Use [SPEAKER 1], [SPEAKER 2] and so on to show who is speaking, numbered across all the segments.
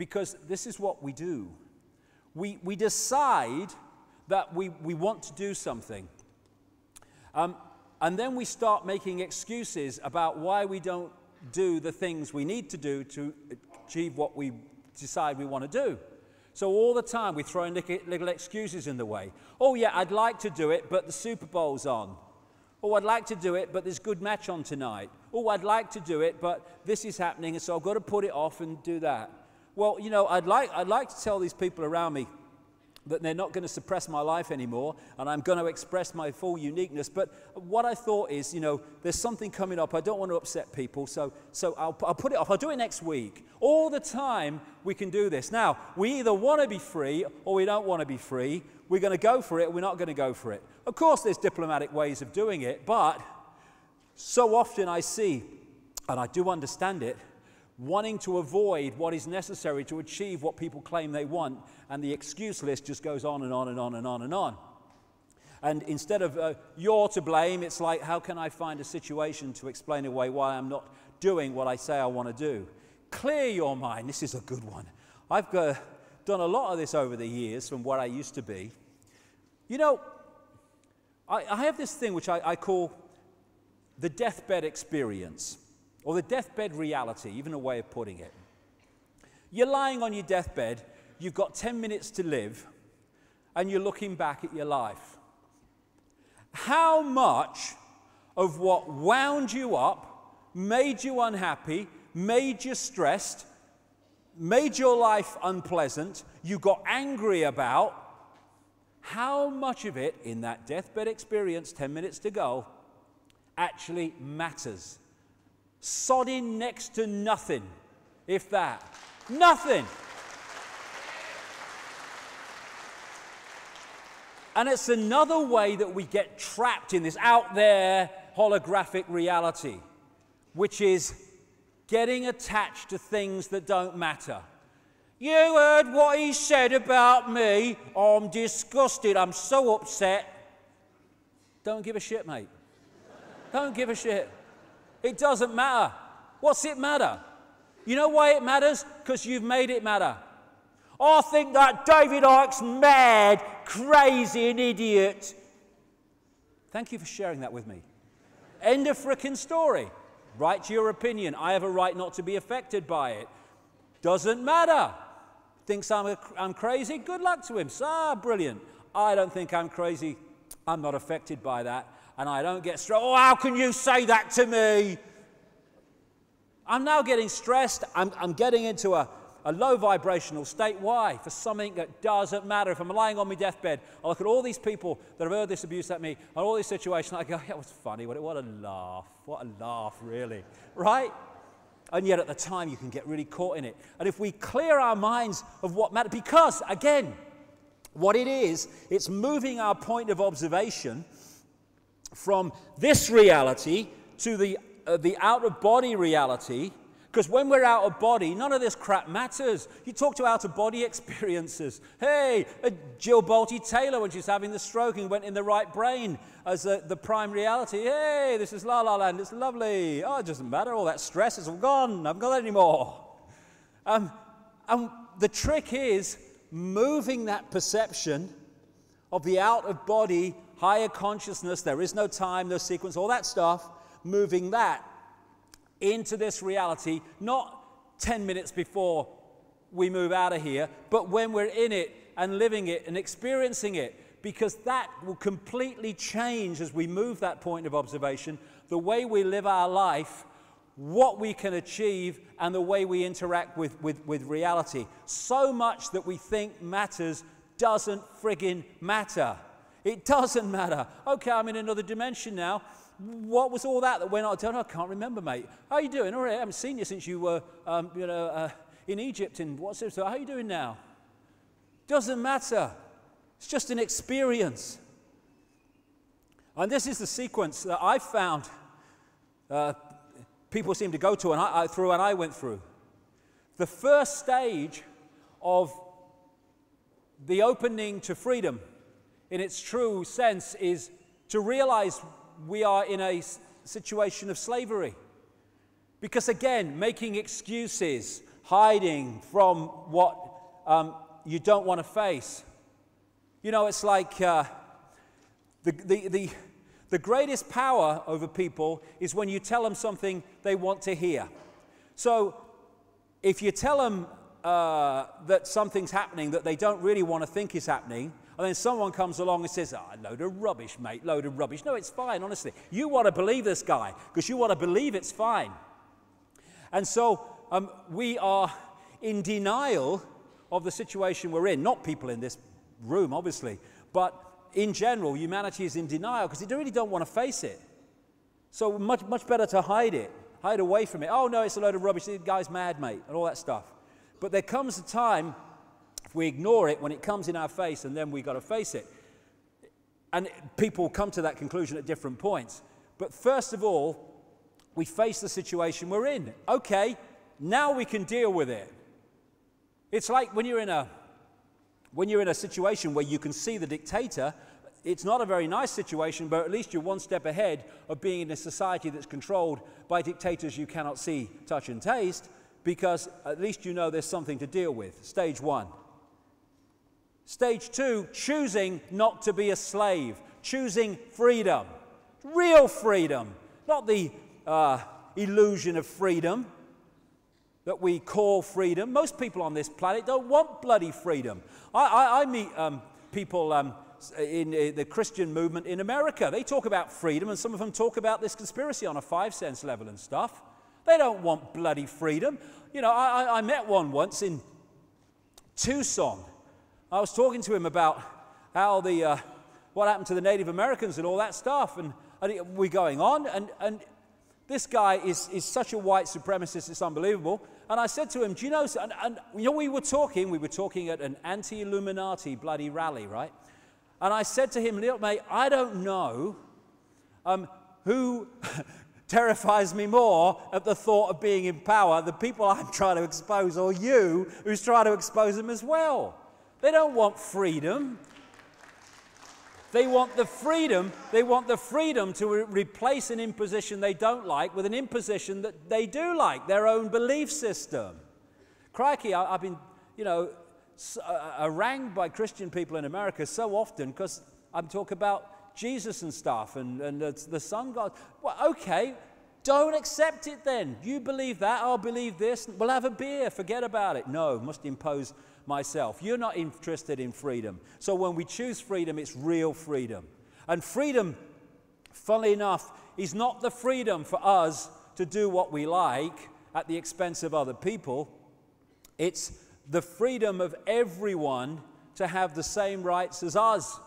[SPEAKER 1] Because this is what we do. We decide that we want to do something. And then we start making excuses about why we don't do the things we need to do to achieve what we decide we want to do. So all the time we throw in little excuses in the way. Oh yeah, I'd like to do it, but the Super Bowl's on. Oh, I'd like to do it, but there's a good match on tonight. Oh, I'd like to do it, but this is happening, and so I've got to put it off and do that. Well, you know, I'd like to tell these people around me that they're not going to suppress my life anymore, and I'm going to express my full uniqueness. But what I thought is, you know, there's something coming up. I don't want to upset people, so I'll put it off. I'll do it next week. All the time we can do this. Now, we either want to be free or we don't want to be free. We're going to go for it or we're not going to go for it. Of course, there's diplomatic ways of doing it, but so often I see, and I do understand it, wanting to avoid what is necessary to achieve what people claim they want, and the excuse list just goes on and on and on and on and on. And instead of you're to blame, it's like, how can I find a situation to explain away why I'm not doing what I say I want to do? Clear your mind. This is a good one. I've done a lot of this over the years from what I used to be. You know, I have this thing which I call the deathbed experience, or the deathbed reality, even a way of putting it. You're lying on your deathbed, you've got 10 minutes to live, and you're looking back at your life. How much of what wound you up, made you unhappy, made you stressed, made your life unpleasant, you got angry about, how much of it in that deathbed experience, 10 minutes to go, actually matters? Sodding next to nothing, if that. Nothing. And it's another way that we get trapped in this out there holographic reality, which is getting attached to things that don't matter. You heard what he said about me. Oh, I'm disgusted. I'm so upset. Don't give a shit, mate. Don't give a shit. It doesn't matter. What's it matter? You know why it matters? Because you've made it matter. I think that David Icke's mad, crazy, an idiot. Thank you for sharing that with me. End of frickin' story. Write your opinion. I have a right not to be affected by it. Doesn't matter. Thinks I'm crazy? Good luck to him. Brilliant. I don't think I'm crazy. I'm not affected by that. And I don't get stressed. Oh, how can you say that to me? I'm now getting stressed. I'm getting into a low vibrational state. Why? For something that doesn't matter. If I'm lying on my deathbed, I look at all these people that have heard this abuse at me, and all these situations, I go, yeah, it was funny. What a laugh. What a laugh, really. Right? And yet at the time, you can get really caught in it. And if we clear our minds of what matters, because, again, what it is, it's moving our point of observation from this reality to the out-of-body reality, because when we're out of body, none of this crap matters. You talk to out-of-body experiences. Hey, Jill Bolte Taylor, when she's having the stroke and went in the right brain as the prime reality. Hey, this is La La Land, it's lovely. Oh, it doesn't matter, all that stress is all gone. I haven't got that anymore. And the trick is moving that perception of the out-of-body, higher consciousness, there is no time, no sequence, all that stuff, moving that into this reality, not 10 minutes before we move out of here, but when we're in it and living it and experiencing it, because that will completely change as we move that point of observation, the way we live our life, what we can achieve, and the way we interact with reality. So much that we think matters doesn't friggin' matter. It doesn't matter. Okay, I'm in another dimension now. What was all that went on? I can't remember, mate. How are you doing? All right, I haven't seen you since you were, in Egypt. And what's it? So how are you doing now? Doesn't matter. It's just an experience. And this is the sequence that I found people seem to go to, and I went through. The first stage of the opening to freedom, in its true sense, is to realize we are in a situation of slavery. Because again, making excuses, hiding from what you don't want to face. You know, it's like the greatest power over people is when you tell them something they want to hear. So if you tell them that something's happening that they don't really want to think is happening, and then someone comes along and says, load of rubbish, mate, load of rubbish. No, it's fine, honestly. You want to believe this guy because you want to believe it's fine. And so we are in denial of the situation we're in. Not people in this room, obviously, but in general, humanity is in denial because they really don't want to face it. So much better to hide it, hide away from it. Oh, no, it's a load of rubbish. The guy's mad, mate, and all that stuff. But there comes a time, if we ignore it, when it comes in our face, and then we've got to face it. And people come to that conclusion at different points. But first of all, we face the situation we're in. Okay, now we can deal with it. It's like when you're in a situation where you can see the dictator. It's not a very nice situation, but at least you're one step ahead of being in a society that's controlled by dictators you cannot see, touch, and taste, because at least you know there's something to deal with. Stage one. Stage two, choosing not to be a slave, choosing freedom, real freedom, not the illusion of freedom that we call freedom. Most people on this planet don't want bloody freedom. I meet people in the Christian movement in America. They talk about freedom, and some of them talk about this conspiracy on a 5-sense level and stuff. They don't want bloody freedom. You know, I met one once in Tucson. I was talking to him about how what happened to the Native Americans and all that stuff, and we're going on, and this guy is such a white supremacist, it's unbelievable. And I said to him, do you know, and you know, we were talking at an anti-Illuminati bloody rally, right? And I said to him, little mate, I don't know who terrifies me more at the thought of being in power, the people I'm trying to expose, or you who's trying to expose them as well. They don't want freedom. They want the freedom to replace an imposition they don't like with an imposition that they do like, their own belief system. Crikey, I've been, you know, harangued by Christian people in America so often because I'm talking about Jesus and stuff and the Son God. Well, okay, don't accept it then. You believe that, I'll believe this. We'll have a beer, forget about it. No, must impose myself. You're not interested in freedom. So when we choose freedom, it's real freedom. And freedom, funnily enough, is not the freedom for us to do what we like at the expense of other people. It's the freedom of everyone to have the same rights as us.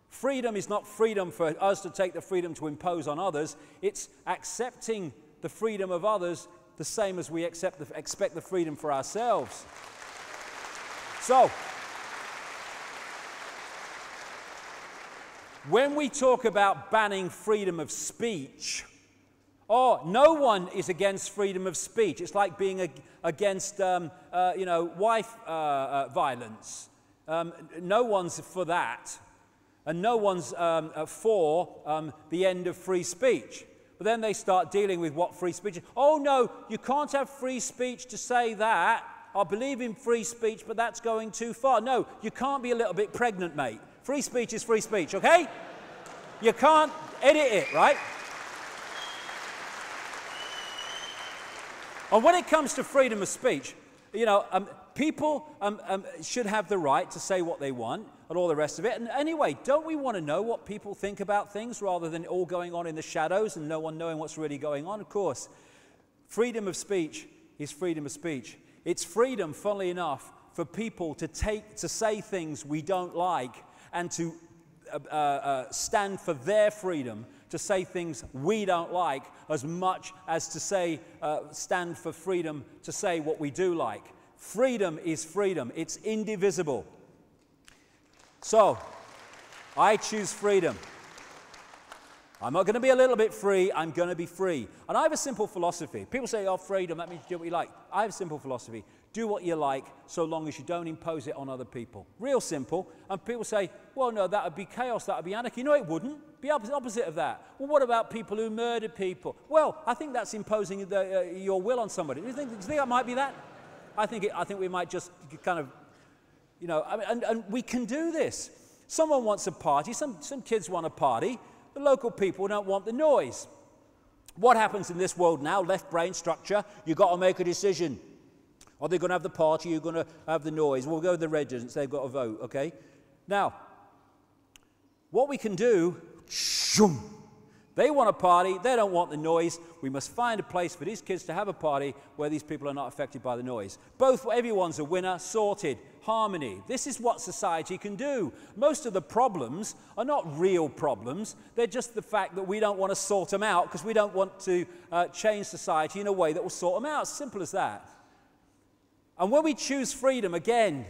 [SPEAKER 1] Freedom is not freedom for us to take the freedom to impose on others. It's accepting the freedom of others the same as we expect the freedom for ourselves. So, when we talk about banning freedom of speech, no one is against freedom of speech. It's like being against, wife violence. No one's for that. And no one's for the end of free speech. But then they start dealing with what free speech is. Oh, no, you can't have free speech to say that. I believe in free speech, but that's going too far. No, you can't be a little bit pregnant, mate. Free speech is free speech, okay? You can't edit it, right? And when it comes to freedom of speech, you know, people should have the right to say what they want and all the rest of it. And anyway, don't we want to know what people think about things rather than all going on in the shadows and no one knowing what's really going on? Of course, freedom of speech is freedom of speech. It's freedom, funnily enough, for people to say things we don't like and to stand for their freedom to say things we don't like as much as to stand for freedom to say what we do like. Freedom is freedom. It's indivisible. So, I choose freedom. I'm not going to be a little bit free, I'm going to be free. And I have a simple philosophy. People say, oh, freedom, that means you do what you like. I have a simple philosophy. Do what you like, so long as you don't impose it on other people. Real simple. And people say, well, no, that would be chaos, that would be anarchy. No, it wouldn't. Be opposite of that. Well, what about people who murder people? Well, I think that's imposing your will on somebody. Do you think that might be that? I think we might just kind of, you know, and we can do this. Someone wants a party, some kids want a party, the local people don't want the noise. What happens in this world now, left brain structure, you've got to make a decision. Are they going to have the party, you're going to have the noise? We'll go with the residents, they've got to vote, okay? Now, what we can do, they want a party, they don't want the noise. We must find a place for these kids to have a party where these people are not affected by the noise. Everyone's a winner, sorted, harmony. This is what society can do. Most of the problems are not real problems. They're just the fact that we don't want to sort them out because we don't want to change society in a way that will sort them out. Simple as that. And when we choose freedom, again,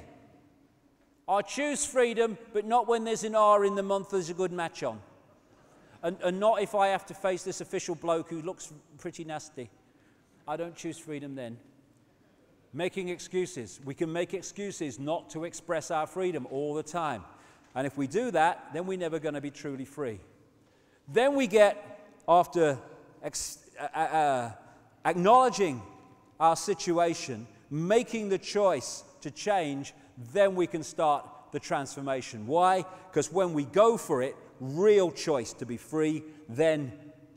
[SPEAKER 1] I choose freedom, but not when there's an R in the month there's a good match on. And not if I have to face this official bloke who looks pretty nasty. I don't choose freedom then. Making excuses. We can make excuses not to express our freedom all the time. And if we do that, then we're never going to be truly free. Then we get, after acknowledging our situation, making the choice to change, then we can start the transformation. Why? Because when we go for it, real choice to be free, then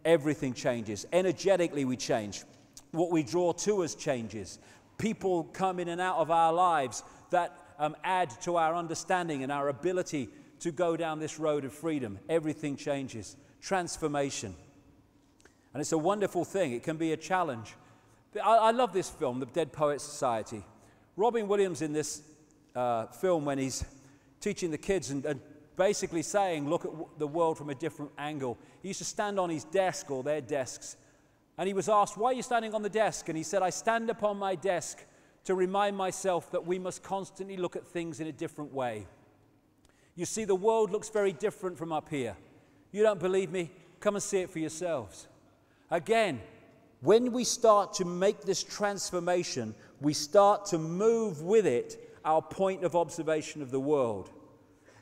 [SPEAKER 1] everything changes. Energetically we change. What we draw to us changes. People come in and out of our lives that add to our understanding and our ability to go down this road of freedom. Everything changes. Transformation. And it's a wonderful thing. It can be a challenge. I love this film, The Dead Poets Society. Robin Williams in this film, when he's teaching the kids and basically saying, look at the world from a different angle. He used to stand on his desk or their desks, and he was asked, why are you standing on the desk? And he said, I stand upon my desk to remind myself that we must constantly look at things in a different way. You see, the world looks very different from up here. You don't believe me? Come and see it for yourselves. Again, when we start to make this transformation, we start to move with it our point of observation of the world.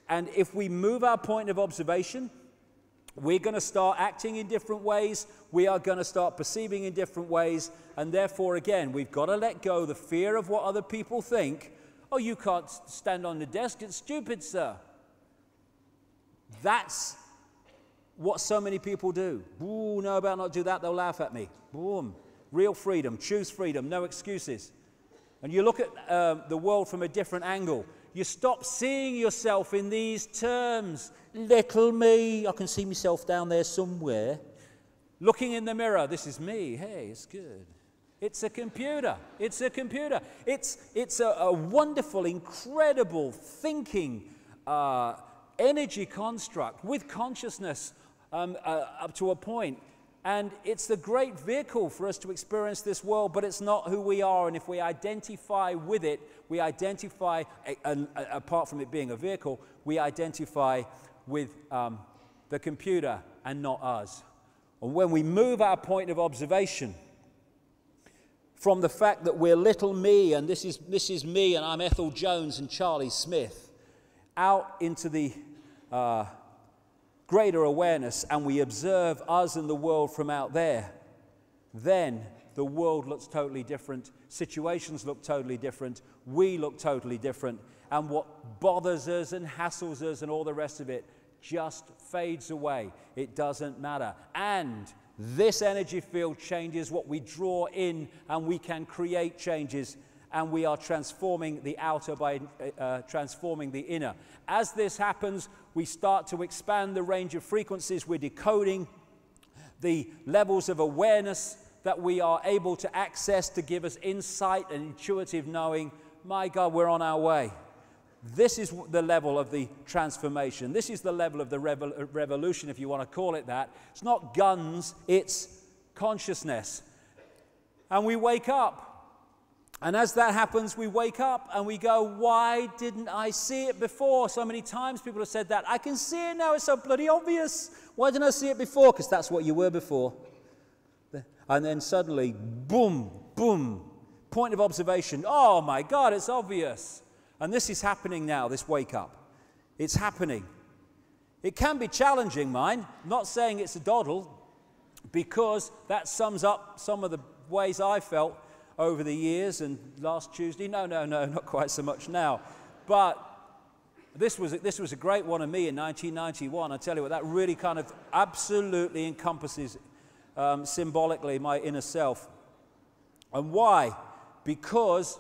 [SPEAKER 1] And if we move our point of observation, we're going to start acting in different ways. We are going to start perceiving in different ways. And therefore, again, we've got to let go the fear of what other people think. Oh, you can't stand on the desk. It's stupid, sir. That's what so many people do. Ooh, no, I better not do that. They'll laugh at me. Boom. Real freedom. Choose freedom. No excuses. And you look at the world from a different angle. You stop seeing yourself in these terms. Little me. I can see myself down there somewhere. Looking in the mirror. This is me. Hey, it's good. It's a computer. It's a computer. It's a wonderful, incredible thinking energy construct with consciousness up to a point. And it's the great vehicle for us to experience this world, but it's not who we are. And if we identify with it, we identify, apart from it being a vehicle, we identify with the computer and not us. And when we move our point of observation from the fact that we're little me, and this is me, and I'm Ethel Jones and Charlie Smith, out into the greater awareness, and we observe us and the world from out there, then the world looks totally different, situations look totally different, we look totally different, and what bothers us and hassles us and all the rest of it just fades away. It doesn't matter. And this energy field changes what we draw in, and we can create changes, and we are transforming the outer by transforming the inner. As this happens, we start to expand the range of frequencies. We're decoding the levels of awareness that we are able to access to give us insight and intuitive knowing. My God, we're on our way. This is the level of the transformation. This is the level of the revolution, if you want to call it that. It's not guns, it's consciousness. And we wake up. And as that happens, we wake up and we go, why didn't I see it before? So many times people have said that. I can see it now, it's so bloody obvious. Why didn't I see it before? Because that's what you were before. And then suddenly, boom, boom, point of observation. Oh my God, it's obvious. And this is happening now, this wake up. It's happening. It can be challenging, mind. I'm not saying it's a doddle, because that sums up some of the ways I felt. over the years, and last Tuesday, no, not quite so much now. But this was a great one of me in 1991. I tell you what, that really kind of absolutely encompasses symbolically my inner self. And why? Because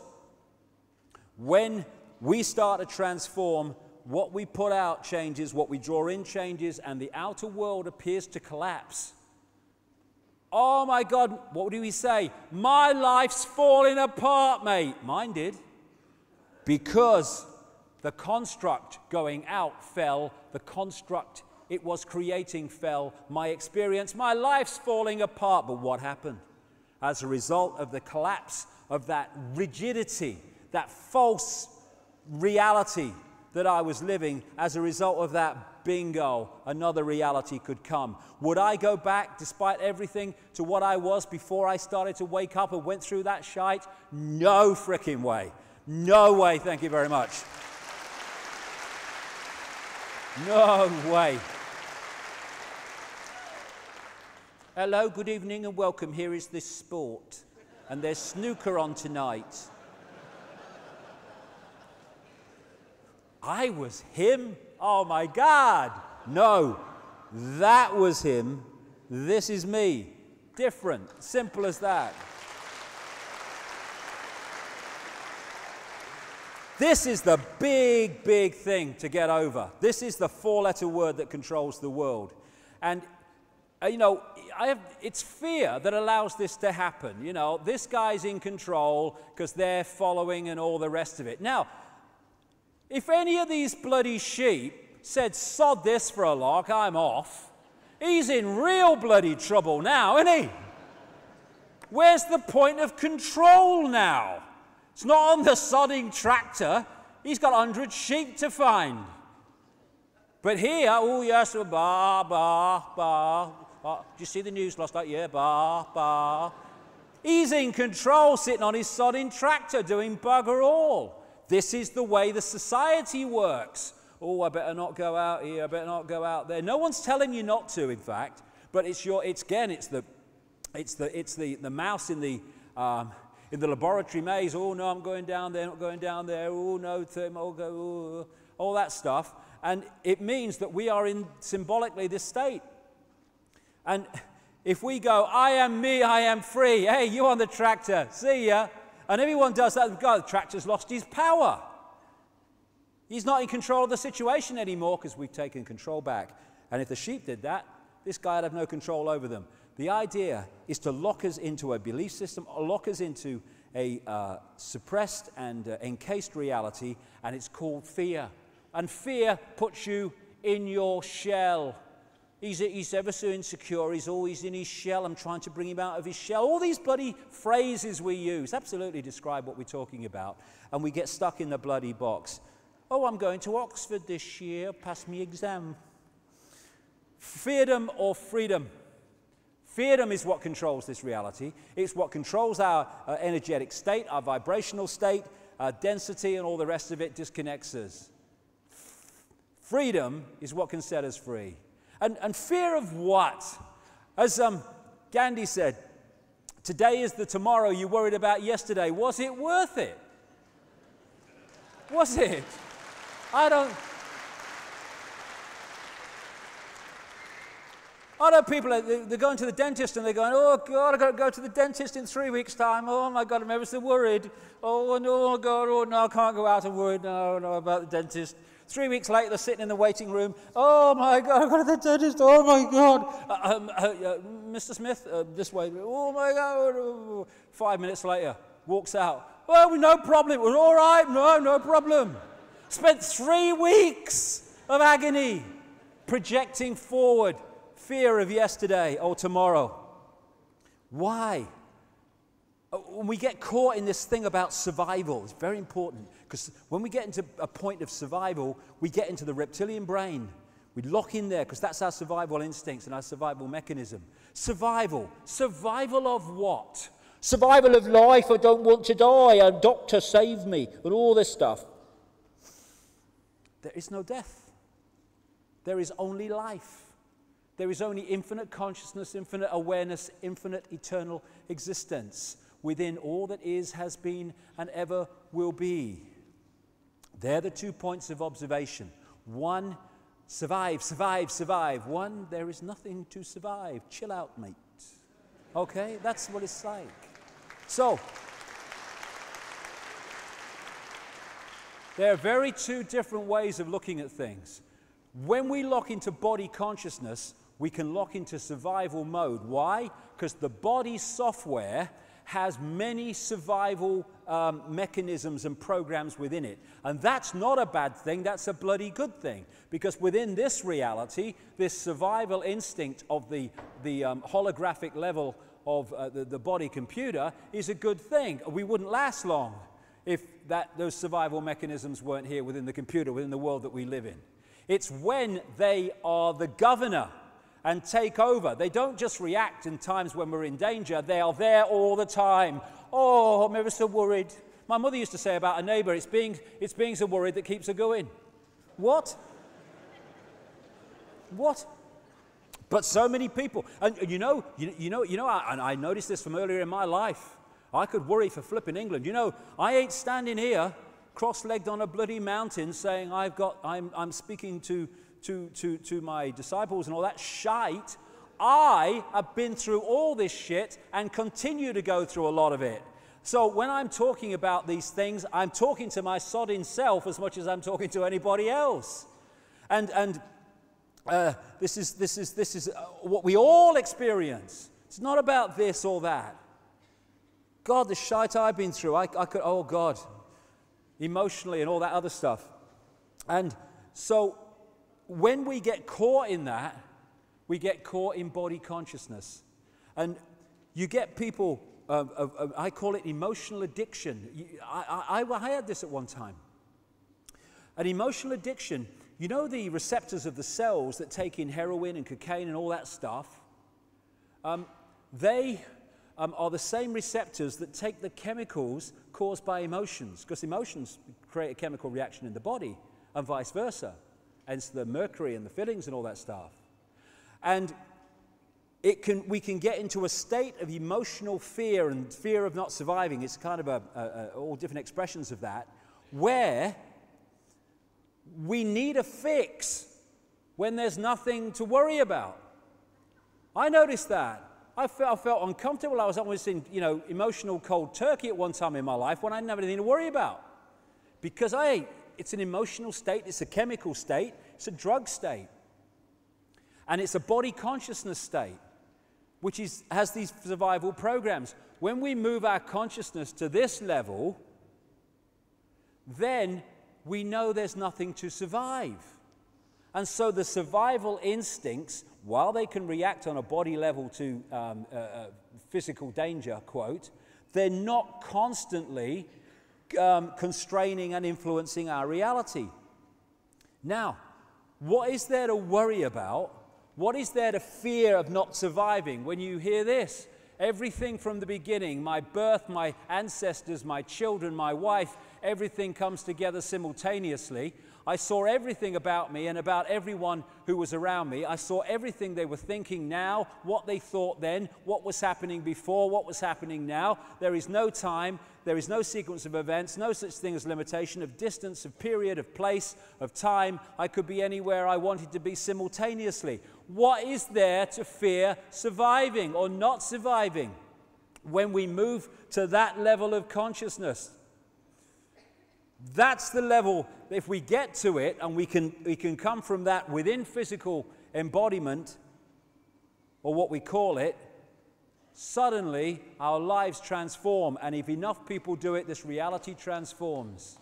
[SPEAKER 1] when we start to transform, what we put out changes, what we draw in changes, and the outer world appears to collapse. Oh my God, what do we say? My life's falling apart, mate. Mine did. Because the construct going out fell, the construct it was creating fell, my experience, my life's falling apart. But what happened? As a result of the collapse of that rigidity, that false reality that I was living, as a result of that, bingo, another reality could come. Would I go back, despite everything, to what I was before I started to wake up and went through that shite? No frickin' way. No way, thank you very much. No way. Hello, good evening and welcome. Here is this sport. And there's snooker on tonight. I was him? Oh my God. No, that was him. This is me. Different. Simple as that. This is the big, big thing to get over. This is the four-letter word that controls the world. And, you know, it's fear that allows this to happen. You know, this guy's in control because they're following and all the rest of it. Now, if any of these bloody sheep said, sod this for a lark, I'm off, he's in real bloody trouble now, isn't he? Where's the point of control now? It's not on the sodding tractor. He's got 100 sheep to find. But here, oh yes, bah, bah, bah. Did you see the news last night? Yeah, bah, bah. He's in control, sitting on his sodding tractor, doing bugger all. This is the way the society works. Oh, I better not go out here, I better not go out there. No one's telling you not to, in fact, but it's the mouse in the laboratory maze. Oh no, I'm going down there, not going down there. Oh no, all that stuff. And it means that we are in symbolically this state. And if we go, I am me, I am free. Hey, you on the tractor, see ya. And everyone does that. God, the tractor's lost his power. He's not in control of the situation anymore because we've taken control back. And if the sheep did that, this guy would have no control over them. The idea is to lock us into a belief system, lock us into a suppressed and encased reality, and it's called fear. And fear puts you in your shell. He's ever so insecure. He's always in his shell. I'm trying to bring him out of his shell. All these bloody phrases we use absolutely describe what we're talking about. And we get stuck in the bloody box. Oh, I'm going to Oxford this year. Pass me exam. Feardom or freedom? Feardom is what controls this reality. It's what controls our energetic state, our vibrational state, our density, and all the rest of it disconnects us. Freedom is what can set us free. And fear of what? As Gandhi said, today is the tomorrow you worried about yesterday. Was it worth it? Was it? I know people, they're going to the dentist and they're going, oh God, I've got to go to the dentist in 3 weeks' time. Oh my God, I'm ever so worried. Oh no, God, oh no, I can't go out and worry. No, about the dentist. 3 weeks later, they're sitting in the waiting room. Oh my God, I've got to the dentist. Oh my God. Mr. Smith, this way. Oh my God. 5 minutes later, walks out. Oh, no problem. It was all right. No problem. Spent 3 weeks of agony projecting forward fear of yesterday or tomorrow. Why? When we get caught in this thing about survival, it's very important, because when we get into a point of survival, we get into the reptilian brain. We lock in there because that's our survival instincts and our survival mechanism. Survival. Survival of what? Survival of life. I don't want to die. A doctor save me, and all this stuff. There is no death. There is only life. There is only infinite consciousness, infinite awareness, infinite eternal existence. within all that is, has been, and ever will be. They're the 2 points of observation. One, survive, survive, survive. One, there is nothing to survive. Chill out, mate. Okay? That's what it's like. So, there are very two different ways of looking at things. When we lock into body consciousness, we can lock into survival mode. Why? Because the body software has many survival mechanisms and programs within it. And that's not a bad thing, that's a bloody good thing. Because within this reality, this survival instinct of the holographic level of the body computer is a good thing. We wouldn't last long if those survival mechanisms weren't here within the computer, within the world that we live in. It's when they are the governor and take over. They don't just react in times when we're in danger, they are there all the time. Oh, I'm ever so worried. My mother used to say about a neighbor, it's being so worried that keeps her going. What? What? But so many people, and I noticed this from earlier in my life. I could worry for flipping England. You know, I ain't standing here cross-legged on a bloody mountain saying I'm speaking to my disciples and all that shite. I have been through all this shit and continue to go through a lot of it. So when I'm talking about these things, I'm talking to my sodding self as much as I'm talking to anybody else. And this is what we all experience. It's not about this or that. God, the shite I've been through, I could, oh God, emotionally and all that other stuff. And so when we get caught in that, we get caught in body consciousness. And you get people, I call it emotional addiction. I had this at one time. An emotional addiction, you know the receptors of the cells that take in heroin and cocaine and all that stuff? They are the same receptors that take the chemicals caused by emotions, because emotions create a chemical reaction in the body, and vice versa. Hence the mercury and the fillings and all that stuff. And we can get into a state of emotional fear and fear of not surviving. It's kind of all different expressions of that, where we need a fix when there's nothing to worry about. I noticed that. I felt uncomfortable. I was almost in, emotional cold turkey at one time in my life when I didn't have anything to worry about. Because it's an emotional state, it's a chemical state, it's a drug state. And it's a body consciousness state, which has these survival programs. When we move our consciousness to this level, then we know there's nothing to survive. And so the survival instincts, while they can react on a body level to physical danger, quote, they're not constantly constraining and influencing our reality. Now, what is there to worry about? What is there to fear of not surviving when you hear this? Everything from the beginning, my birth, my ancestors, my children, my wife, everything comes together simultaneously. I saw everything about me and about everyone who was around me. I saw everything they were thinking now, what they thought then, what was happening before, what was happening now. There is no time, there is no sequence of events, no such thing as limitation of distance, of period, of place, of time. I could be anywhere I wanted to be simultaneously. What is there to fear surviving or not surviving when we move to that level of consciousness? That's the level, if we get to it, and we can come from that within physical embodiment, or what we call it, suddenly our lives transform. And if enough people do it, this reality transforms.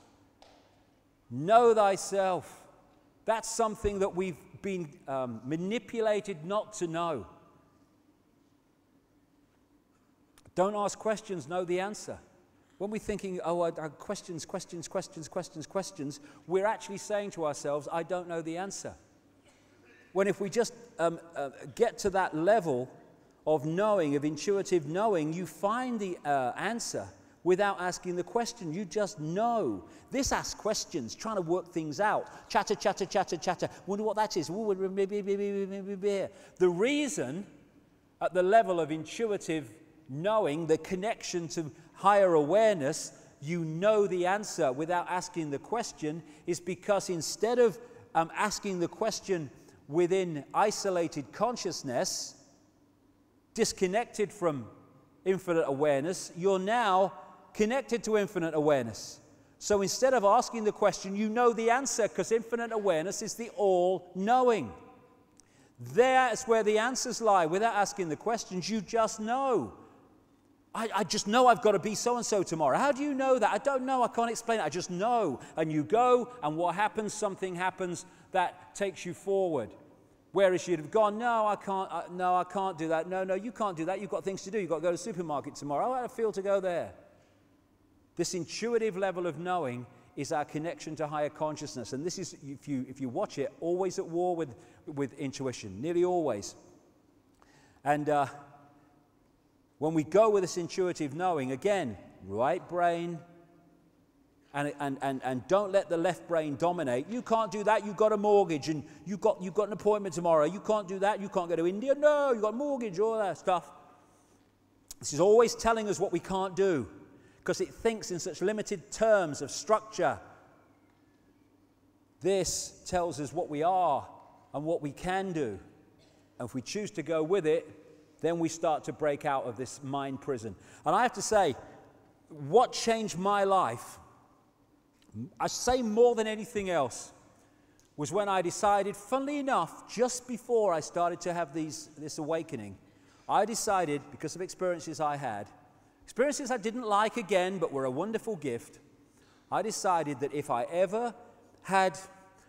[SPEAKER 1] Know thyself. That's something that we've been manipulated not to know. Don't ask questions, know the answer. When we're thinking, questions, we're actually saying to ourselves, I don't know the answer. When if we just get to that level of knowing, of intuitive knowing, you find the answer without asking the question. You just know. This asks questions, trying to work things out. Chatter. Wonder what that is. The reason at the level of intuitive knowing, the connection to higher awareness, you know the answer without asking the question, is because instead of asking the question within isolated consciousness, disconnected from infinite awareness, you're now connected to infinite awareness. So instead of asking the question, you know the answer, because infinite awareness is the all-knowing. There's where the answers lie. Without asking the questions, you just know. I just know I've got to be so-and-so tomorrow. How do you know that? I don't know. I can't explain it. I just know. And you go, and what happens? Something happens that takes you forward. Whereas you'd have gone, no, I can't. No, I can't do that. No, you can't do that. You've got things to do. You've got to go to the supermarket tomorrow. How do I feel to go there? This intuitive level of knowing is our connection to higher consciousness. And this is, if you watch it, always at war with intuition, nearly always. And when we go with this intuitive knowing, again, right brain, and don't let the left brain dominate. You can't do that. You've got a mortgage, and you've got an appointment tomorrow. You can't do that. You can't go to India. No, you've got a mortgage, all that stuff. This is always telling us what we can't do, because it thinks in such limited terms of structure. This tells us what we are and what we can do. And if we choose to go with it, then we start to break out of this mind prison. And I have to say, what changed my life, I say more than anything else, was when I decided, funnily enough, just before I started to have this awakening, I decided, because of experiences I had, experiences I didn't like again, but were a wonderful gift, I decided that if I ever had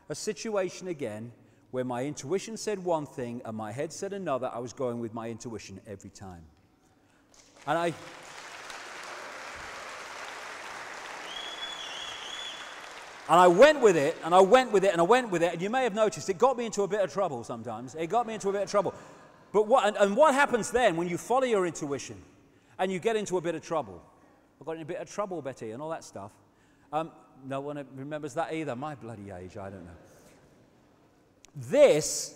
[SPEAKER 1] a situation again where my intuition said one thing and my head said another, I was going with my intuition every time. And I went with it, and I went with it, and I went with it, and you may have noticed it got me into a bit of trouble sometimes. It got me into a bit of trouble. But what happens then when you follow your intuition and you get into a bit of trouble? I got in a bit of trouble, Betty, and all that stuff. No one remembers that either. My bloody age, I don't know. This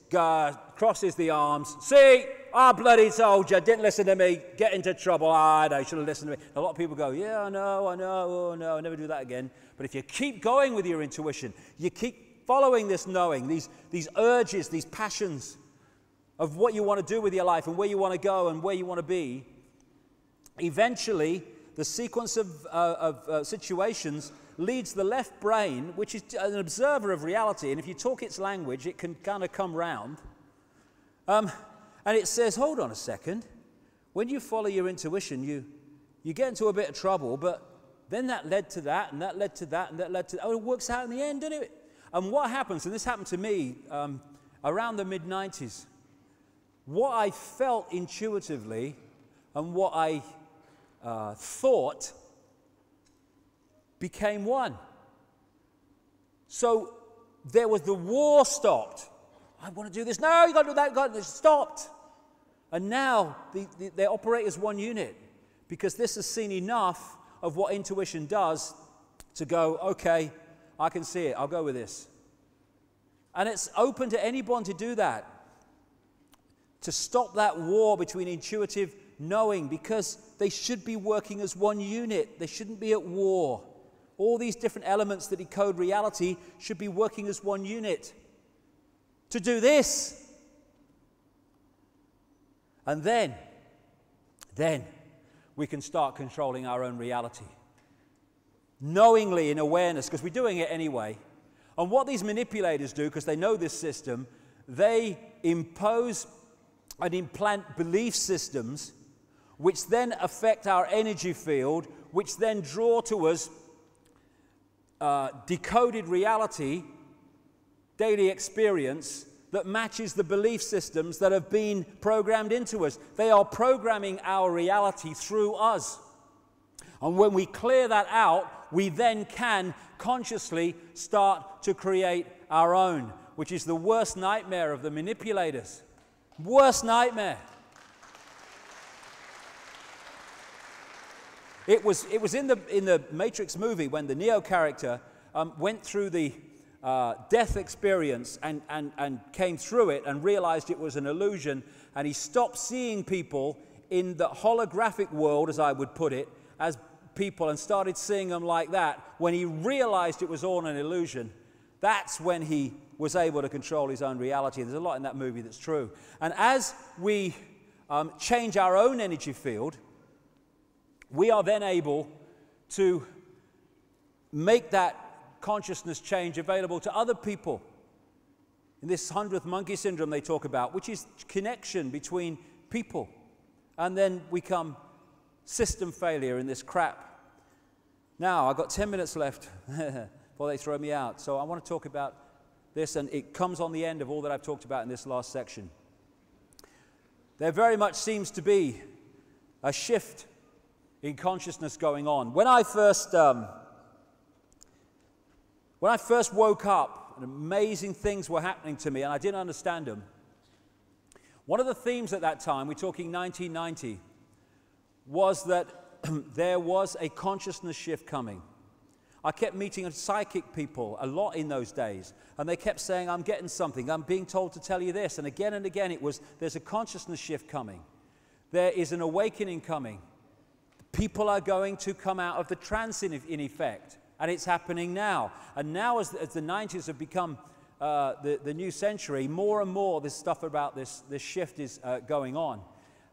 [SPEAKER 1] guy crosses the arms. See, I bloody told you, didn't listen to me, get into trouble. I know, you should have listened to me. A lot of people go, yeah, I know, oh no, I'll never do that again. But if you keep going with your intuition, you keep following this knowing, these urges, these passions of what you want to do with your life and where you want to go and where you want to be, eventually the sequence of situations leads the left brain, which is an observer of reality, and if you talk its language, it can kind of come round. And it says, hold on a second. When you follow your intuition, you get into a bit of trouble, but then that led to that, and that led to that, and that led to that. Oh, it works out in the end, doesn't it? And what happens, and this happened to me around the mid-90s, what I felt intuitively and what I thought became one. So there was the war stopped. I want to do this. No, you got to do that. You got to stopped. And now they operate as one unit, because this has seen enough of what intuition does to go, okay, I can see it. I'll go with this. And it's open to anyone to do that, to stop that war between intuitive knowing, because they should be working as one unit. They shouldn't be at war. All these different elements that decode reality should be working as one unit. To do this. And then we can start controlling our own reality. Knowingly, in awareness, because we're doing it anyway. And what these manipulators do, because they know this system, they impose and implant belief systems which then affect our energy field, which then draw to us decoded reality, daily experience, that matches the belief systems that have been programmed into us. They are programming our reality through us. And when we clear that out, we then can consciously start to create our own, which is the worst nightmare of the manipulators. Worst nightmare. It was in the Matrix movie when the Neo character went through the death experience and came through it and realized it was an illusion, and he stopped seeing people in the holographic world, as I would put it, as people, and started seeing them like that, when he realized it was all an illusion, that's when he was able to control his own reality. There's a lot in that movie that's true. And as we change our own energy field, we are then able to make that consciousness change available to other people. In this 100th monkey syndrome they talk about, which is connection between people. And then we come system failure in this crap. Now, I've got 10 minutes left before they throw me out. So I want to talk about this, and it comes on the end of all that I've talked about in this last section. There very much seems to be a shift in consciousness going on. When I first woke up, and amazing things were happening to me, and I didn't understand them. One of the themes at that time, we're talking 1990, was that there was a consciousness shift coming. I kept meeting psychic people a lot in those days, and they kept saying, I'm getting something, I'm being told to tell you this, and again it was, there's a consciousness shift coming. There is an awakening coming. People are going to come out of the trance in effect, and it's happening now. And now as the 90s have become the new century, more and more this stuff about this shift is going on.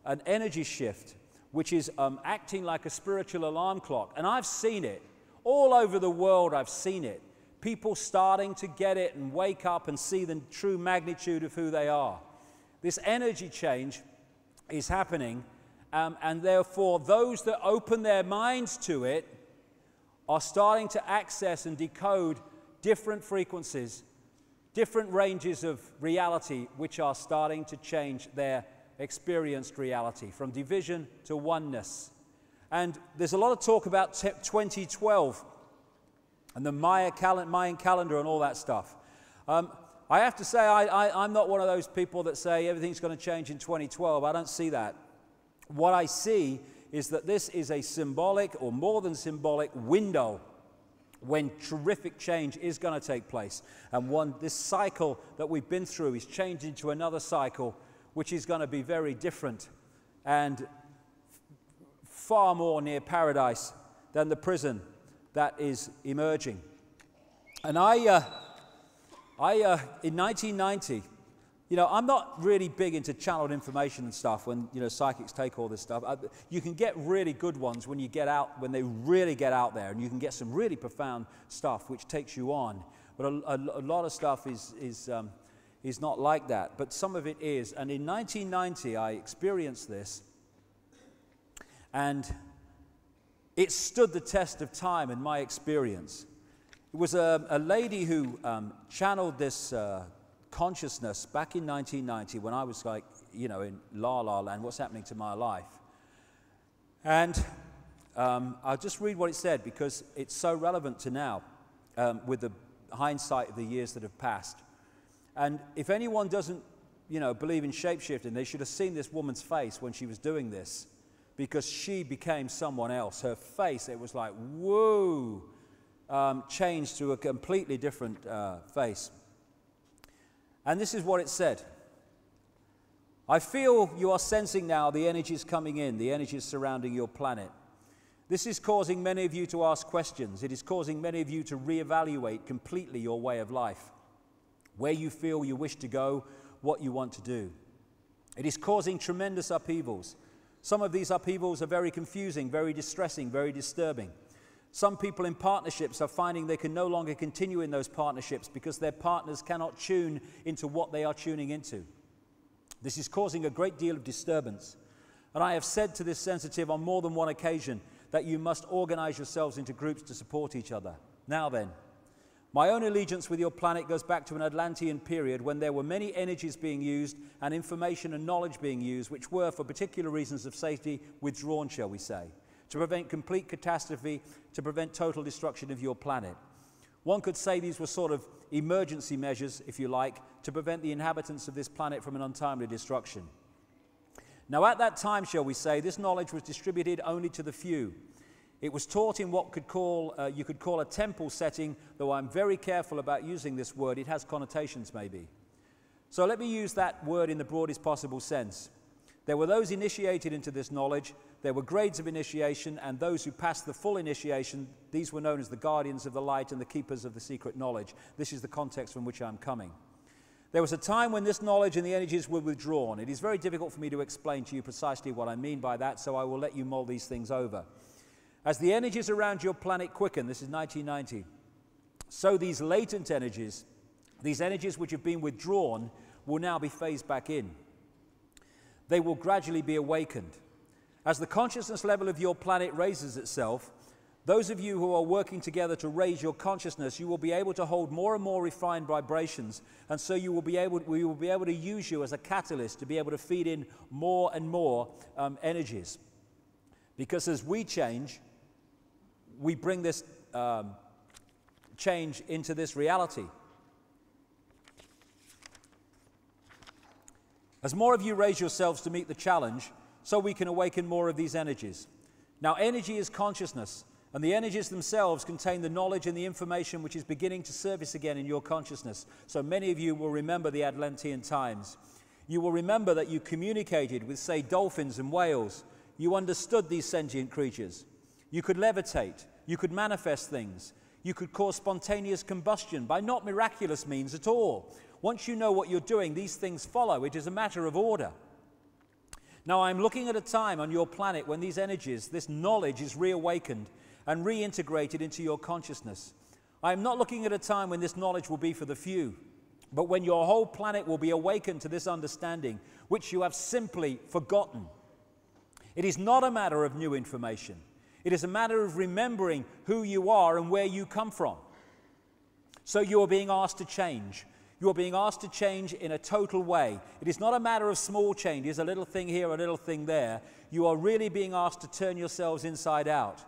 [SPEAKER 1] An energy shift, which is acting like a spiritual alarm clock. And I've seen it. All over the world I've seen it. People starting to get it and wake up and see the true magnitude of who they are. This energy change is happening, and therefore those that open their minds to it are starting to access and decode different frequencies, different ranges of reality, which are starting to change their experienced reality from division to oneness. And there's a lot of talk about 2012 and the Mayan calendar and all that stuff. I have to say, I'm not one of those people that say everything's going to change in 2012. I don't see that. What I see is that this is a symbolic, or more than symbolic, window when terrific change is going to take place. And this cycle that we've been through is changed into another cycle, which is going to be very different and far more near paradise than the prison that is emerging. And in 1990, you know, I'm not really big into channeled information and stuff when, you know, psychics take all this stuff. You can get really good ones when they really get out there, and you can get some really profound stuff which takes you on. But a lot of stuff is not like that, but some of it is. And in 1990, I experienced this, and it stood the test of time in my experience. It was a lady who channeled this consciousness back in 1990 when I was like, you know, in La La Land, what's happening to my life? And I'll just read what it said because it's so relevant to now with the hindsight of the years that have passed. And if anyone doesn't, you know, believe in shapeshifting, they should have seen this woman's face when she was doing this, because she became someone else. Her face, it was like, whoa, changed to a completely different face. And this is what it said. I feel you are sensing now the energies coming in, the energies surrounding your planet. This is causing many of you to ask questions. It is causing many of you to reevaluate completely your way of life, where you feel you wish to go, what you want to do. It is causing tremendous upheavals. Some of these upheavals are very confusing, very distressing, very disturbing. Some people in partnerships are finding they can no longer continue in those partnerships because their partners cannot tune into what they are tuning into. This is causing a great deal of disturbance. And I have said to this sensitive on more than one occasion that you must organize yourselves into groups to support each other. Now then, my own allegiance with your planet goes back to an Atlantean period when there were many energies being used and information and knowledge being used, which were, for particular reasons of safety, withdrawn, shall we say, to prevent complete catastrophe, to prevent total destruction of your planet. One could say these were sort of emergency measures, if you like, to prevent the inhabitants of this planet from an untimely destruction. Now, at that time, shall we say, this knowledge was distributed only to the few. It was taught in what you could call a temple setting, though I'm very careful about using this word. It has connotations, maybe. So let me use that word in the broadest possible sense. There were those initiated into this knowledge, there were grades of initiation, and those who passed the full initiation, these were known as the guardians of the light and the keepers of the secret knowledge. This is the context from which I'm coming. There was a time when this knowledge and the energies were withdrawn. It is very difficult for me to explain to you precisely what I mean by that, so I will let you mull these things over. As the energies around your planet quicken, this is 1990, so these latent energies, these energies which have been withdrawn, will now be phased back in. They will gradually be awakened. As the consciousness level of your planet raises itself, those of you who are working together to raise your consciousness, you will be able to hold more and more refined vibrations, and so we will be able to use you as a catalyst to be able to feed in more and more energies. Because as we change, we bring this change into this reality. As more of you raise yourselves to meet the challenge, so we can awaken more of these energies. Now, energy is consciousness, and the energies themselves contain the knowledge and the information which is beginning to surface again in your consciousness. So many of you will remember the Atlantean times. You will remember that you communicated with, say, dolphins and whales. You understood these sentient creatures. You could levitate. You could manifest things. You could cause spontaneous combustion by not miraculous means at all. Once you know what you're doing, these things follow. It is a matter of order. Now, I'm looking at a time on your planet when these energies, this knowledge is reawakened and reintegrated into your consciousness. I'm not looking at a time when this knowledge will be for the few, but when your whole planet will be awakened to this understanding, which you have simply forgotten. It is not a matter of new information. It is a matter of remembering who you are and where you come from. So you are being asked to change. You are being asked to change in a total way. It is not a matter of small changes, a little thing here, a little thing there. You are really being asked to turn yourselves inside out.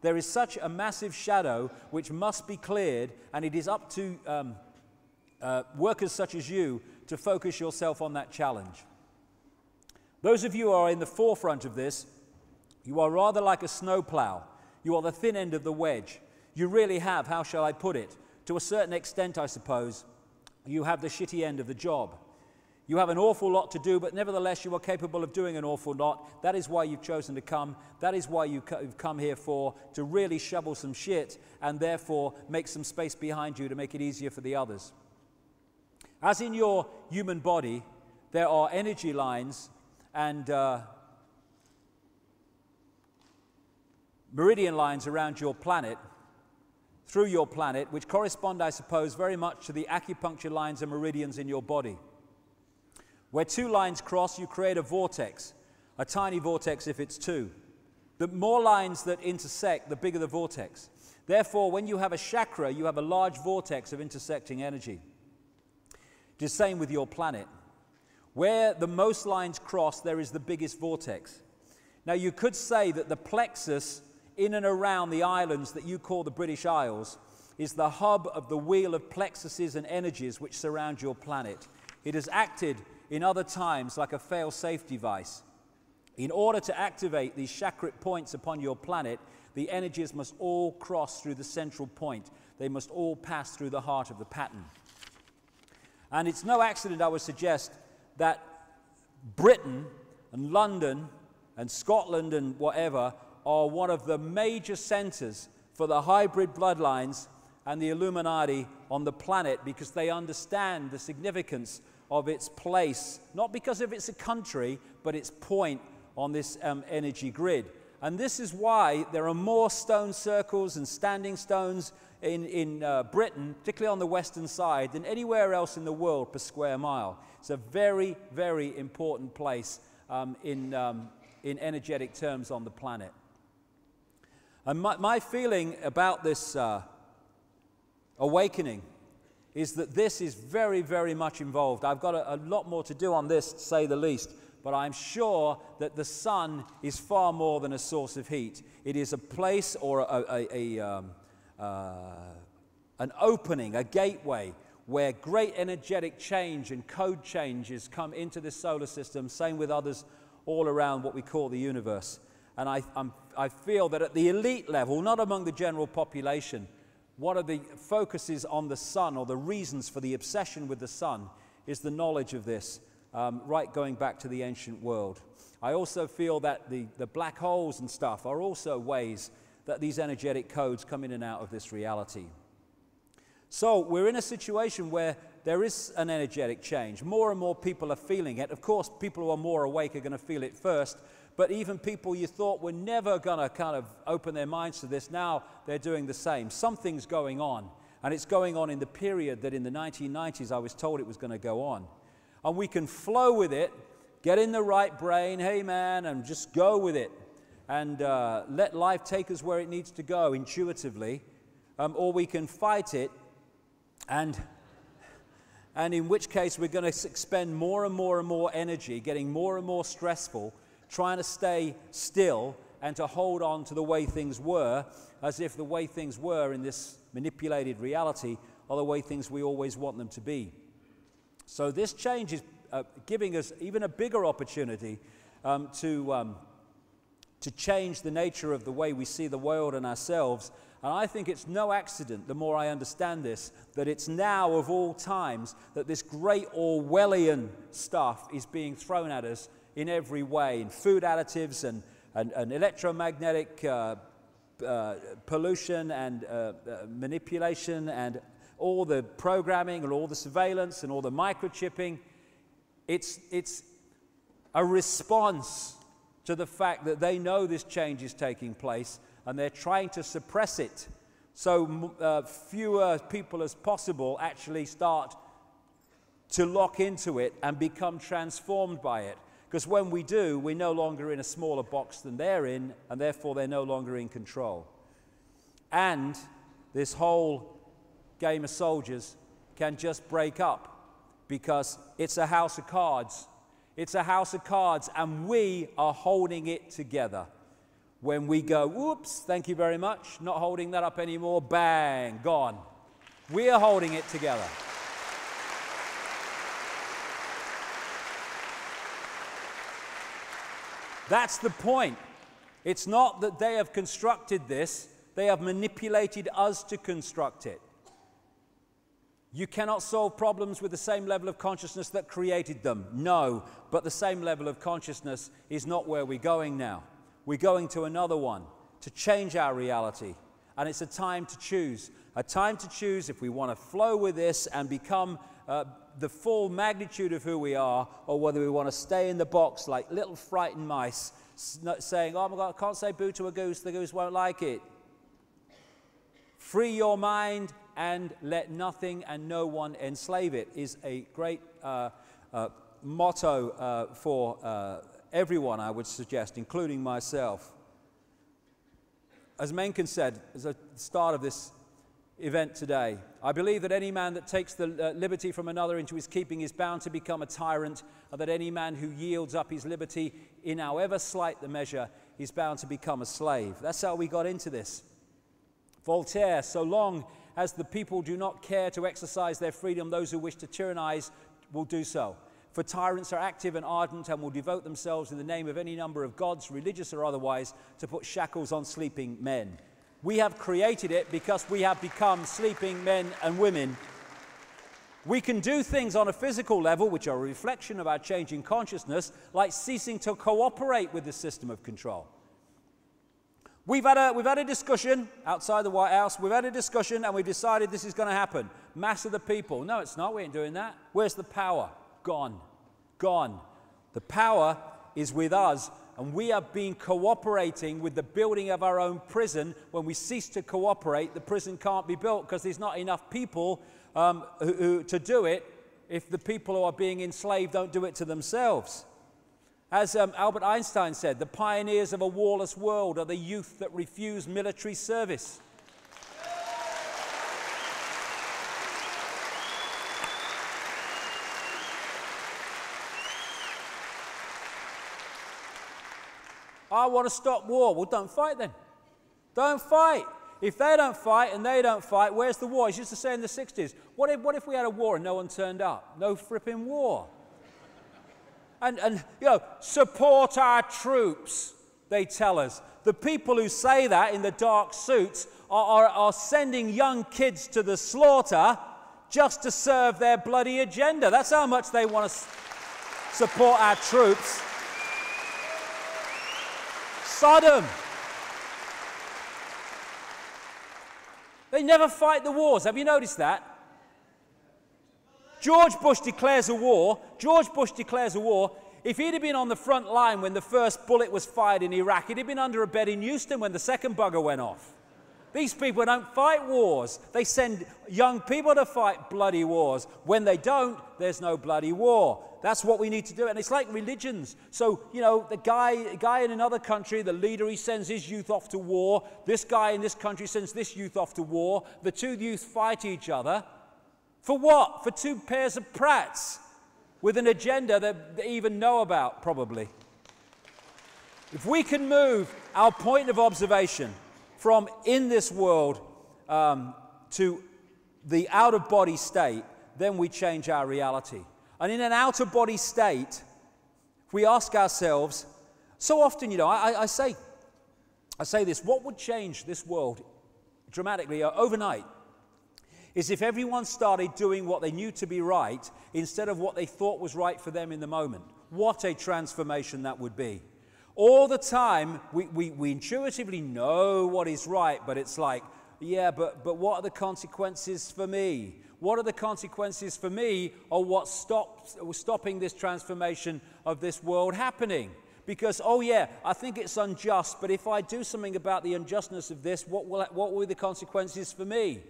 [SPEAKER 1] There is such a massive shadow which must be cleared, and it is up to workers such as you to focus yourself on that challenge. Those of you who are in the forefront of this, you are rather like a snowplow. You are the thin end of the wedge. You really have, how shall I put it, to a certain extent, I suppose, you have the shitty end of the job. You have an awful lot to do, but nevertheless you are capable of doing an awful lot. That is why you've chosen to come. That is why you've come here for, to really shovel some shit and therefore make some space behind you to make it easier for the others. As in your human body, there are energy lines and meridian lines around your planet, through your planet, which correspond, I suppose, very much to the acupuncture lines and meridians in your body. Where two lines cross, you create a vortex, a tiny vortex if it's two. The more lines that intersect, the bigger the vortex. Therefore, when you have a chakra, you have a large vortex of intersecting energy. It is the same with your planet. Where the most lines cross, there is the biggest vortex. Now, you could say that the plexus in and around the islands that you call the British Isles is the hub of the wheel of plexuses and energies which surround your planet. It has acted in other times like a fail-safe device. In order to activate these chakric points upon your planet, the energies must all cross through the central point. They must all pass through the heart of the pattern. And it's no accident, I would suggest, that Britain and London and Scotland and whatever are one of the major centers for the hybrid bloodlines and the Illuminati on the planet, because they understand the significance of its place, not because of it's a country, but its point on this energy grid. And this is why there are more stone circles and standing stones in Britain, particularly on the western side, than anywhere else in the world per square mile. It's a very, very important place in energetic terms on the planet. And my feeling about this awakening is that this is very, very much involved. I've got a lot more to do on this, to say the least, but I'm sure that the sun is far more than a source of heat. It is a place or an opening, a gateway, where great energetic change and code changes come into this solar system, same with others all around what we call the universe. And I feel that at the elite level, not among the general population, one of the focuses on the sun, or the reasons for the obsession with the sun, is the knowledge of this, right going back to the ancient world. I also feel that the black holes and stuff are also ways that these energetic codes come in and out of this reality. So we're in a situation where there is an energetic change. More and more people are feeling it. Of course, people who are more awake are going to feel it first, but even people you thought were never going to kind of open their minds to this, now they're doing the same. Something's going on, and it's going on in the period that in the 1990s I was told it was going to go on. And we can flow with it, get in the right brain, hey man, and just go with it, and let life take us where it needs to go intuitively, or we can fight it, and in which case we're going to expend more and more and more energy, getting more and more stressful, trying to stay still and to hold on to the way things were, as if the way things were in this manipulated reality are the way things we always want them to be. So this change is giving us even a bigger opportunity to change the nature of the way we see the world and ourselves. And I think it's no accident, the more I understand this, that it's now of all times that this great Orwellian stuff is being thrown at us in every way, in food additives and electromagnetic pollution and manipulation and all the programming and all the surveillance and all the microchipping. It's a response to the fact that they know this change is taking place, and they're trying to suppress it so fewer people as possible actually start to lock into it and become transformed by it. Because when we do, we're no longer in a smaller box than they're in, and therefore they're no longer in control. And this whole game of soldiers can just break up, because it's a house of cards. It's a house of cards, and we are holding it together. When we go, whoops, thank you very much, not holding that up anymore, bang, gone. We are holding it together. That's the point. It's not that they have constructed this, they have manipulated us to construct it. You cannot solve problems with the same level of consciousness that created them. No, but the same level of consciousness is not where we're going now. We're going to another one to change our reality. And it's a time to choose. A time to choose if we want to flow with this and become the full magnitude of who we are, or whether we want to stay in the box like little frightened mice, saying, oh my God, I can't say boo to a goose, the goose won't like it. Free your mind and let nothing and no one enslave it is a great motto for everyone, I would suggest, including myself. As Mencken said at the start of this event today, I believe that any man that takes the liberty from another into his keeping is bound to become a tyrant, and that any man who yields up his liberty in however slight the measure is bound to become a slave. That's how we got into this. Voltaire, so long as the people do not care to exercise their freedom, those who wish to tyrannize will do so. For tyrants are active and ardent and will devote themselves in the name of any number of gods, religious or otherwise, to put shackles on sleeping men. We have created it because we have become sleeping men and women. We can do things on a physical level which are a reflection of our changing consciousness, like ceasing to cooperate with the system of control. We've had a discussion outside the White House. We've had a discussion and we've decided this is going to happen. Mass of the people. No, it's not. We ain't doing that. Where's the power? Gone. Gone. The power is with us, and we have been cooperating with the building of our own prison. When we cease to cooperate, the prison can't be built because there's not enough people to do it if the people who are being enslaved don't do it to themselves. As Albert Einstein said, the pioneers of a warless world are the youth that refuse military service. I want to stop war. Well, don't fight then. Don't fight. If they don't fight and they don't fight, where's the war? It's used to say in the 60s, what if we had a war and no one turned up? No fripping war. And you know, support our troops, they tell us. The people who say that in the dark suits are sending young kids to the slaughter just to serve their bloody agenda. That's how much they want to support our troops. Sodom. They never fight the wars. Have you noticed that? George Bush declares a war. George Bush declares a war. If he'd have been on the front line when the first bullet was fired in Iraq, he'd have been under a bed in Houston when the second bugger went off. These people don't fight wars. They send young people to fight bloody wars. When they don't, there's no bloody war. That's what we need to do. And it's like religions. So, you know, the guy in another country, the leader, he sends his youth off to war. This guy in this country sends this youth off to war. The two youths fight each other. For what? For two pairs of prats with an agenda that they even know about, probably. If we can move our point of observation from in this world to the out-of-body state, then we change our reality. And in an out-of-body state, we ask ourselves, so often, you know, I say this, what would change this world dramatically overnight is if everyone started doing what they knew to be right instead of what they thought was right for them in the moment. What a transformation that would be. All the time, we intuitively know what is right, but it's like, yeah, but what are the consequences for me? What are the consequences for me, or what's stopping this transformation of this world happening? Because, oh yeah, I think it's unjust, but if I do something about the unjustness of this, what will be the consequences for me?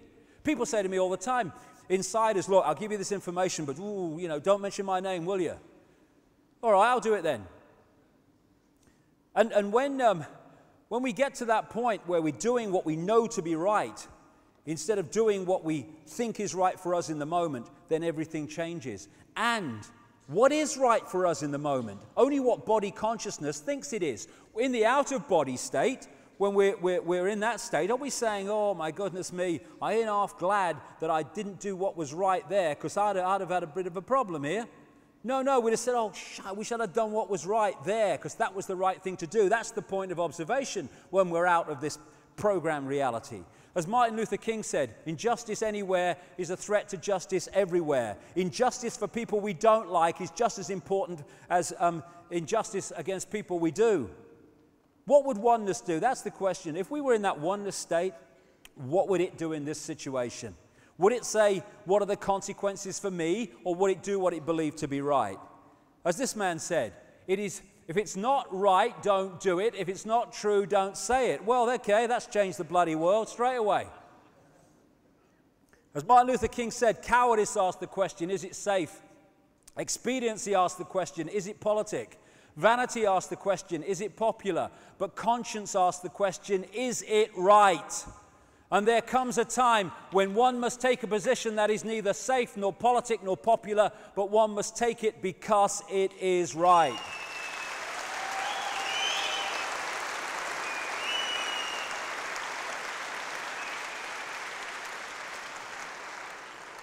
[SPEAKER 1] People say to me all the time, insiders, look, I'll give you this information, but ooh, you know, don't mention my name, will you? All right, I'll do it then. And when we get to that point where we're doing what we know to be right, instead of doing what we think is right for us in the moment, then everything changes. And what is right for us in the moment? Only what body consciousness thinks it is. In the out-of-body state, when we're in that state, are we saying, oh my goodness me, I ain't half glad that I didn't do what was right there because I'd have had a bit of a problem here? No, we'd have said, oh, we should have done what was right there because that was the right thing to do. That's the point of observation when we're out of this program reality. As Martin Luther King said, injustice anywhere is a threat to justice everywhere. Injustice for people we don't like is just as important as injustice against people we do. What would oneness do? That's the question. If we were in that oneness state, what would it do in this situation? Would it say, what are the consequences for me, or would it do what it believed to be right? As this man said, if it's not right, don't do it. If it's not true, don't say it. Well, okay, that's changed the bloody world straight away. As Martin Luther King said, cowardice asked the question, is it safe? Expediency asked the question, is it politic? Vanity asked the question, is it popular? But conscience asked the question, is it right? And there comes a time when one must take a position that is neither safe nor politic nor popular, but one must take it because it is right.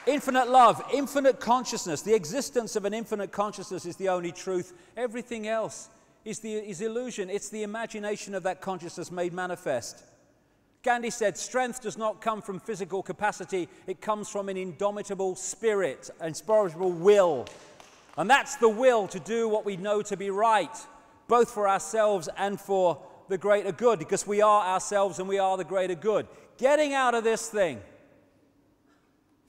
[SPEAKER 1] Infinite love, infinite consciousness, the existence of an infinite consciousness is the only truth. Everything else is illusion. It's the imagination of that consciousness made manifest. Gandhi said, strength does not come from physical capacity, it comes from an indomitable spirit, an inspirable will. And that's the will to do what we know to be right, both for ourselves and for the greater good, because we are ourselves and we are the greater good. Getting out of this thing,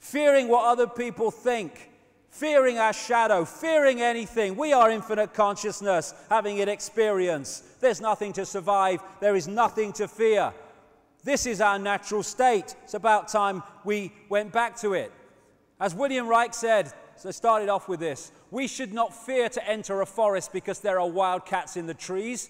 [SPEAKER 1] fearing what other people think, fearing our shadow, fearing anything. We are infinite consciousness, having it experience. There's nothing to survive. There is nothing to fear. This is our natural state. It's about time we went back to it. As William Reich said, so I started off with this, we should not fear to enter a forest because there are wildcats in the trees.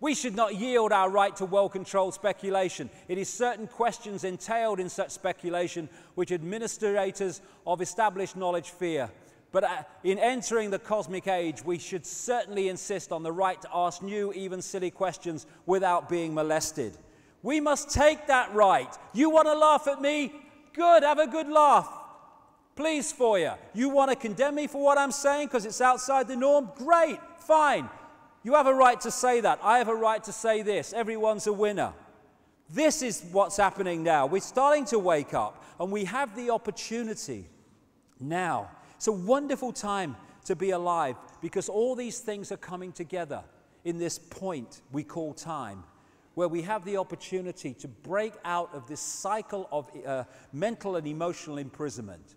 [SPEAKER 1] We should not yield our right to well-controlled speculation. It is certain questions entailed in such speculation which administrators of established knowledge fear. But in entering the cosmic age, we should certainly insist on the right to ask new, even silly questions without being molested. We must take that right. You want to laugh at me? Good, have a good laugh. Pleased for you. You want to condemn me for what I'm saying because it's outside the norm? Great, fine. You have a right to say that. I have a right to say this. Everyone's a winner. This is what's happening now. We're starting to wake up, and we have the opportunity now. It's a wonderful time to be alive because all these things are coming together. in this point we call time, where we have the opportunity to break out of this cycle of mental and emotional imprisonment.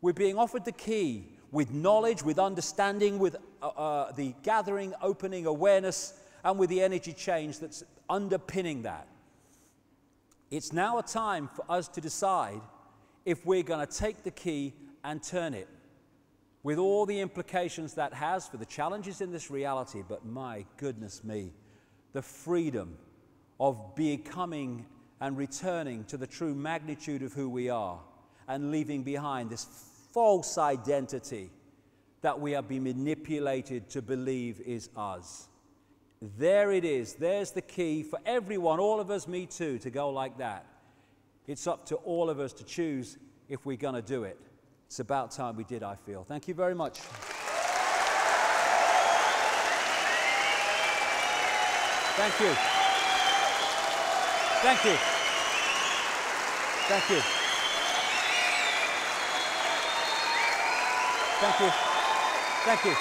[SPEAKER 1] We're being offered the key with knowledge, with understanding, with the gathering, opening awareness, and with the energy change that's underpinning that. It's now a time for us to decide if we're going to take the key and turn it, with all the implications that has for the challenges in this reality. But my goodness me, the freedom of becoming and returning to the true magnitude of who we are, and leaving behind this false identity that we have been manipulated to believe is us. There it is. There's the key for everyone, all of us, me too, to go like that. It's up to all of us to choose if we're going to do it. It's about time we did, I feel. Thank you very much. Thank you. Thank you. Thank you. Thank you. Thank you.